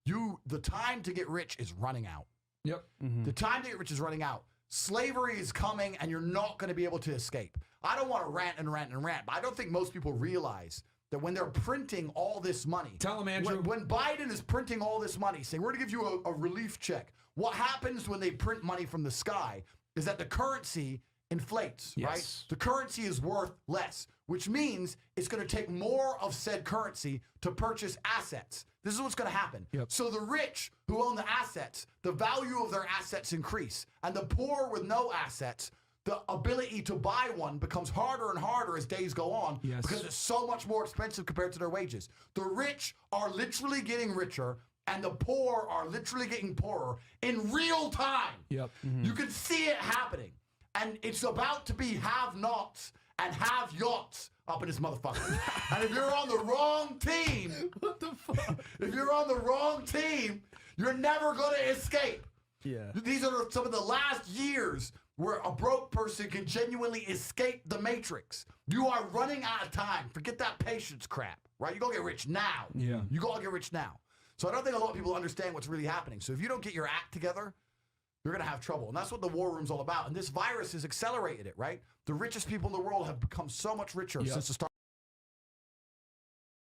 the time to get rich is running out. Yep. The time to get rich is running out. Slavery is coming, and you're not going to be able to escape. I don't want to rant and rant and rant, but I don't think most people realize that when they're printing all this money. Tell them, Andrew. When Biden is printing all this money, saying, we're going to give you a relief check, what happens when they print money from the sky is that the currency inflates, right? The currency is worth less, which means it's going to take more of said currency to purchase assets. This is what's going to happen. So the rich who own the assets, the value of their assets increase, and the poor with no assets, the ability to buy one becomes harder and harder as days go on because it's so much more expensive compared to their wages. The rich are literally getting richer, and the poor are literally getting poorer in real time. You can see it happening. And it's about to be have-nots and have-yachts up in this motherfucker. And if you're on the wrong team, What the fuck? if you're on the wrong team, you're never going to escape. These are some of the last years where a broke person can genuinely escape the matrix. You are running out of time. Forget that patience crap, right? You're going to get rich now. You got to get rich now. So I don't think a lot of people understand what's really happening. So if you don't get your act together, you're going to have trouble. And that's what the war room's all about. And this virus has accelerated it, right? The richest people in the world have become so much richer since the start.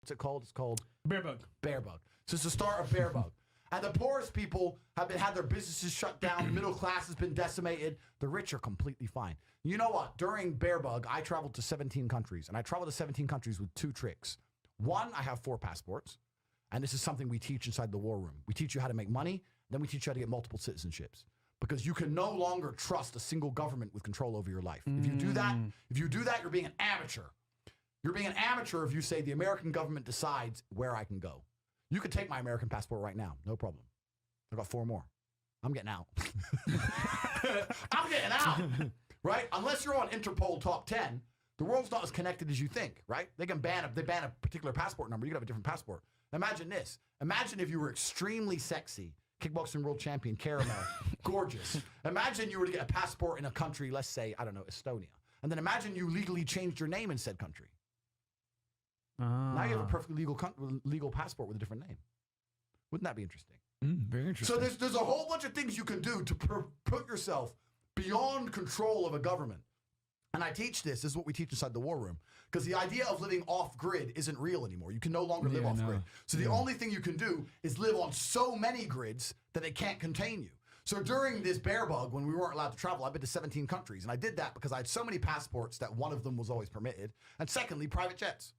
What's it called? It's called? Bear bug. Bear bug. Since the start of bear bug. And the poorest people have had their businesses shut down. The middle class has been decimated. The rich are completely fine. You know what? During bear bug, I traveled to 17 countries. And I traveled to 17 countries with 2 tricks. One, I have 4 passports. And this is something we teach inside the war room. We teach you how to make money. Then we teach you how to get multiple citizenships. Because you can no longer trust a single government with control over your life. If you do that, you're being an amateur. You're being an amateur if you say the American government decides where I can go. You could take my American passport right now, no problem. I've got 4 more. I'm getting out. I'm getting out, right? Unless you're on Interpol top 10, the world's not as connected as you think, right? They ban a particular passport number. You can have a different passport. Imagine this. Imagine if you were extremely sexy, kickboxing world champion, caramel, gorgeous. Imagine you were to get a passport in a country, let's say, I don't know, Estonia. And then imagine you legally changed your name in said country. Now you have a perfectly legal passport with a different name. Wouldn't that be interesting? Very interesting. So there's a whole bunch of things you can do to put yourself beyond control of a government. And I teach this is what we teach inside the war room. Because the idea of living off-grid isn't real anymore. You can no longer live off-grid. So the only thing you can do is live on so many grids that they can't contain you. So during this bear bug, when we weren't allowed to travel, I've been to 17 countries. And I did that because I had so many passports that one of them was always permitted. And secondly, private jets.